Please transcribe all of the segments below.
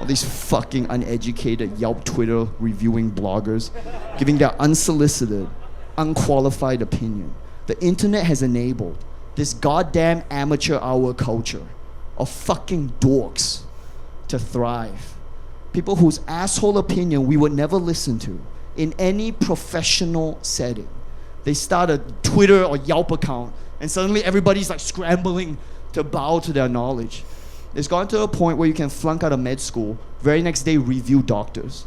All these fucking uneducated Yelp, Twitter reviewing bloggers giving their unsolicited, unqualified opinion. The internet has enabled this goddamn amateur hour culture of fucking dorks to thrive. People whose asshole opinion we would never listen to in any professional setting. They start a Twitter or Yelp account and suddenly everybody's like scrambling to bow to their knowledge. It's gotten to a point where you can flunk out of med school, very next day review doctors.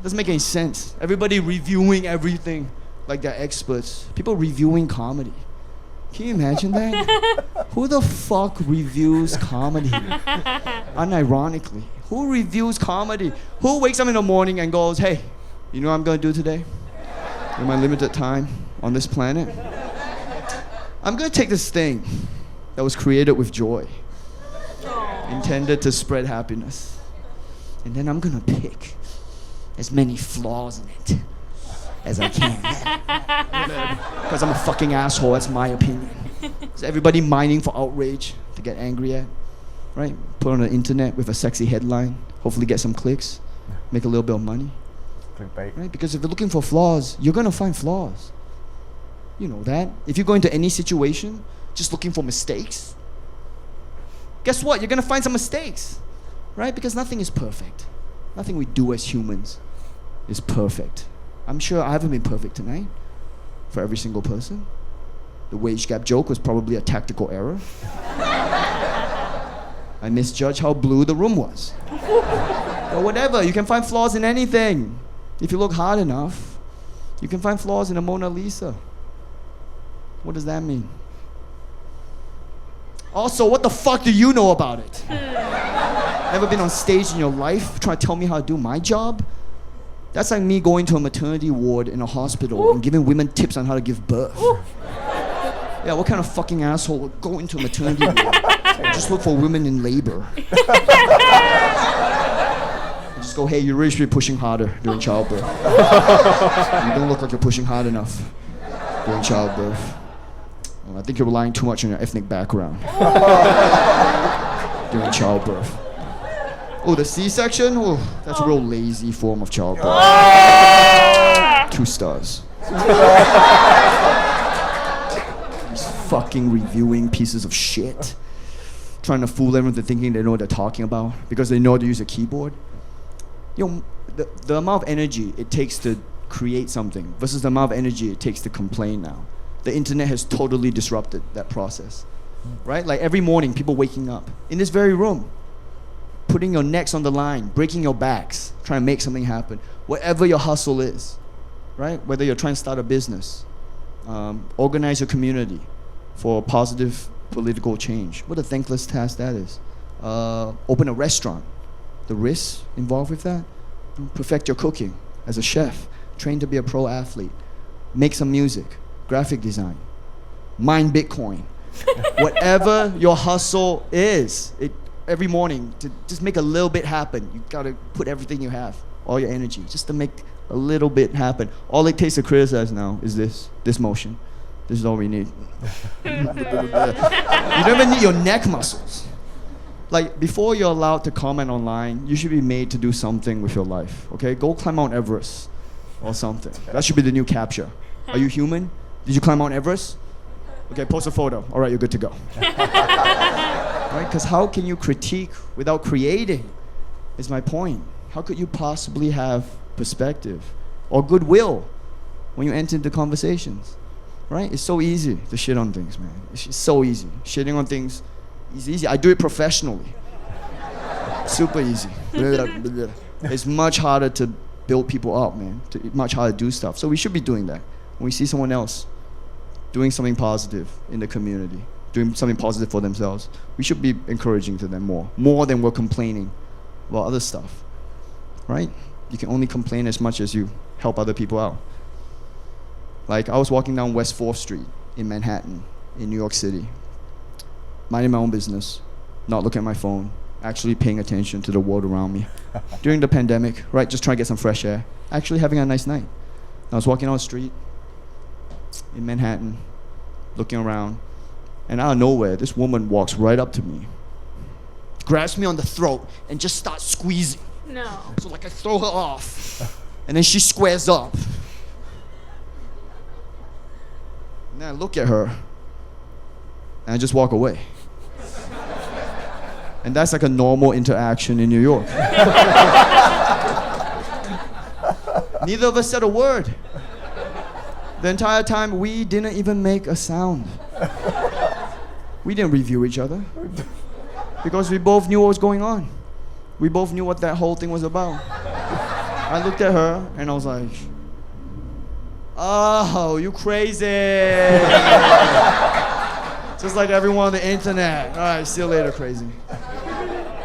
Doesn't make any sense. Everybody reviewing everything like they're experts. People reviewing comedy. Can you imagine that? Who the fuck reviews comedy? Unironically. Who reviews comedy? Who wakes up in the morning and goes, hey, you know what I'm gonna do today? In my limited time on this planet? I'm gonna take this thing that was created with joy, intended to spread happiness, and then I'm gonna pick as many flaws in it as I can. Because I'm a fucking asshole, that's my opinion. Is everybody mining for outrage to get angry at? Right? Put on the internet with a sexy headline, hopefully get some clicks, make a little bit of money. Clickbait. Right? Because if you're looking for flaws, you're gonna find flaws. You know that. If you go into any situation just looking for mistakes, guess what? You're gonna find some mistakes. Right? Because nothing is perfect. Nothing we do as humans is perfect. I'm sure I haven't been perfect tonight for every single person. The wage gap joke was probably a tactical error. I misjudged how blue the room was. But whatever, you can find flaws in anything. If you look hard enough, you can find flaws in a Mona Lisa. What does that mean? Also, what the fuck do you know about it? Ever been on stage in your life trying to tell me how to do my job? That's like me going to a maternity ward in a hospital and giving women tips on how to give birth. Yeah, what kind of fucking asshole would go into a maternity ward and just look for women in labor? Just go, hey, you really should be pushing harder during childbirth. You don't look like you're pushing hard enough during childbirth. Well, I think you're relying too much on your ethnic background during childbirth. Oh, the C-section? Oh, that's a real lazy form of childbirth. 2 stars. These fucking reviewing pieces of shit. Trying to fool everyone into thinking they know what they're talking about because they know how to use a keyboard. You know, the amount of energy it takes to create something versus the amount of energy it takes to complain now. The internet has totally disrupted that process. Right? Like every morning, people waking up in this very room, putting your necks on the line, breaking your backs, trying to make something happen. Whatever your hustle is, right? Whether you're trying to start a business, organize your community for positive political change. What a thankless task that is. Open a restaurant. The risks involved with that. Perfect your cooking as a chef. Train to be a pro athlete. Make some music. Graphic design. Mine Bitcoin. Whatever your hustle is, every morning to just make a little bit happen. You gotta put everything you have, all your energy, just to make a little bit happen. All it takes to criticize now is this motion. This is all we need. You don't even need your neck muscles. Like before you're allowed to comment online, you should be made to do something with your life. Okay, go climb Mount Everest or something. That should be the new capture. Are you human? Did you climb Mount Everest? Okay, post a photo. All right, you're good to go. Right? Because how can you critique without creating, is my point. How could you possibly have perspective or goodwill when you enter into conversations? Right? It's so easy to shit on things, man. It's just so easy. Shitting on things is easy. I do it professionally. Super easy. It's much harder to build people up, man. It's much harder to do stuff. So we should be doing that. When we see someone else doing something positive in the community, doing something positive for themselves, we should be encouraging to them more than we're complaining about other stuff, right? You can only complain as much as you help other people out. Like I was walking down West 4th Street in Manhattan, in New York City, minding my own business, not looking at my phone, actually paying attention to the world around me. During the pandemic, right, just trying to get some fresh air, actually having a nice night. I was walking down the street in Manhattan, looking around, and out of nowhere, this woman walks right up to me. grabs me on the throat, and just starts squeezing. No. So like I throw her off, and then she squares up. And then I look at her, and I just walk away. And that's like a normal interaction in New York. Neither of us said a word. The entire time, we didn't even make a sound. We didn't review each other. Because we both knew what was going on. We both knew what that whole thing was about. I looked at her, and I was like, oh, you crazy. Just like everyone on the internet. All right, see you later, crazy.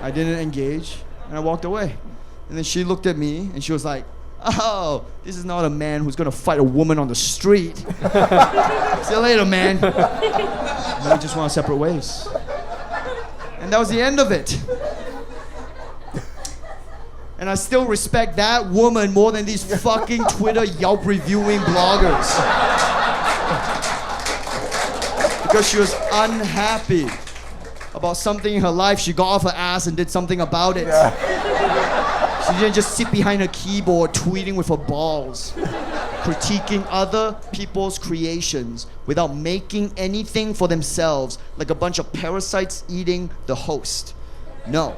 I didn't engage, and I walked away. And then she looked at me, and she was like, oh, this is not a man who's gonna fight a woman on the street. See you later, man. And we just went our separate ways. And that was the end of it. And I still respect that woman more than these fucking Twitter Yelp reviewing bloggers. Because she was unhappy about something in her life. She got off her ass and did something about it. She didn't just sit behind a keyboard tweeting with her balls, critiquing other people's creations without making anything for themselves, like a bunch of parasites eating the host. No,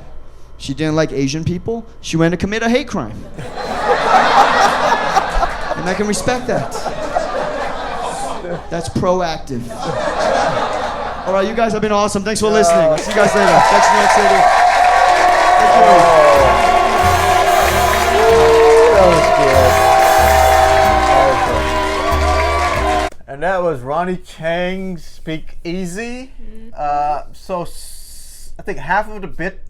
she didn't like Asian people. She went to commit a hate crime. And I can respect that. That's proactive. All right, you guys have been awesome. Thanks for listening. I'll see you guys later. Thanks, New York City. Thank you. That was good. And that was Ronnie Chang's Speak Easy. So I think half of the bit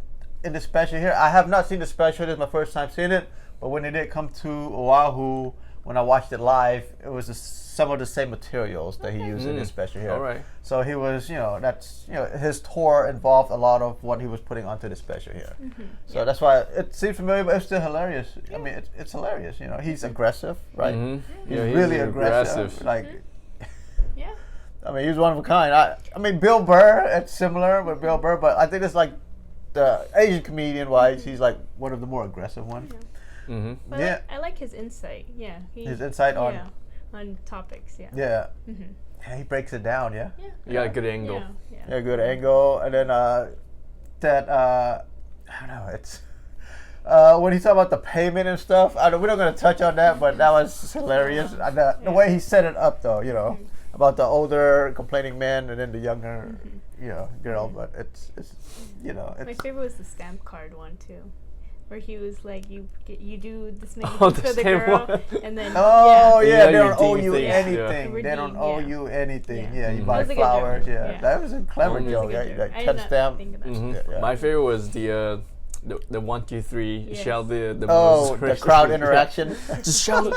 in the special here, I have not seen the special. This is my first time seeing it. But when it did come to Oahu, when I watched it live, it was some of the same materials that he used in his special here. All right. So he was, his tour involved a lot of what he was putting onto the special here. So that's why it seemed familiar, but it's still hilarious. I mean, it's hilarious. He's aggressive, right? He's really aggressive. Like, Yeah. I mean, he's one of a kind. I mean, Bill Burr, it's similar with Bill Burr, but I think it's like the Asian comedian-wise, he's like one of the more aggressive ones. But I like his insight. Yeah. His insight on topics. Yeah. Yeah, he breaks it down. Yeah. You got a good angle. Yeah, good angle, and then I don't know. It's when he talked about the payment and stuff. We're not going to touch on that, but that was hilarious. And the way he set it up, though, about the older complaining man and then the younger, girl. But it's My favorite was the stamp card one too, where he was like, you do this many Oh, things for the same girl, one. and then they don't owe redeem you things, anything. yeah. They don't owe you anything. Yeah, you That buy was a good flowers. joke. Yeah, that was a clever That was a joke. good Yeah, joke. like I did 10 not stamp. think of that. Yeah. My favorite was the 1, 2, 3 Yes. shell the Oh, most the crowd interaction. just shell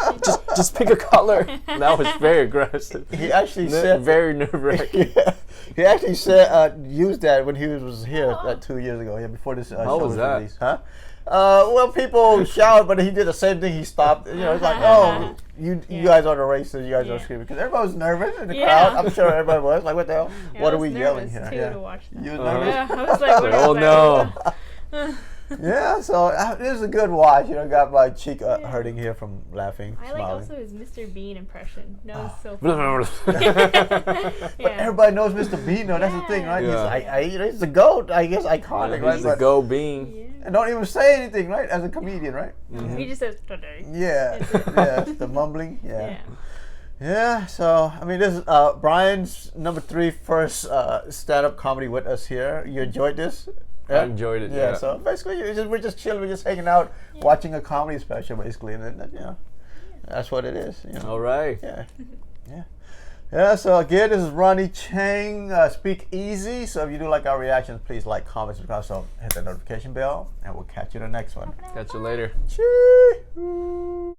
just pick a color. That was very aggressive. He actually said very nerve-wracking. He actually said used that when he was here 2 years ago. Yeah, before this show was that? released. Huh? Well, people shout, but he did the same thing. He stopped. It's like, oh, you guys are the racist. You guys are screaming because everybody was nervous in the crowd. I'm sure everybody was like, what the hell? Yeah, What I are we was yelling nervous, here? too, to watch that. You was nervous? Yeah, I was like, what Oh is that? no. Yeah, so it was a good watch. Got my cheek hurting here from laughing, I like smiling. also his Mr. Bean impression. That was so Blah, funny. But everybody knows Mr. Bean, though. That's the thing, right? Yeah. He's the GOAT, I guess, iconic, right? He's the But- go being. Yeah. and don't even say anything, right? As a comedian, right? He just says today. Yeah, That's it. the mumbling, Yeah. Yeah, so, I mean, this is Brian's number 3 first stand-up comedy with us here. You enjoyed this? I enjoyed it, yeah. So, basically, we're just chilling, we're just hanging out, watching a comedy special, basically, and then, that's what it is. All right. Yeah. Yeah, so again, this is Ronnie Chang, Speak Easy. So if you do like our reactions, please like, comment, subscribe, so hit the notification bell, and we'll catch you in the next one. Catch you later. Chee.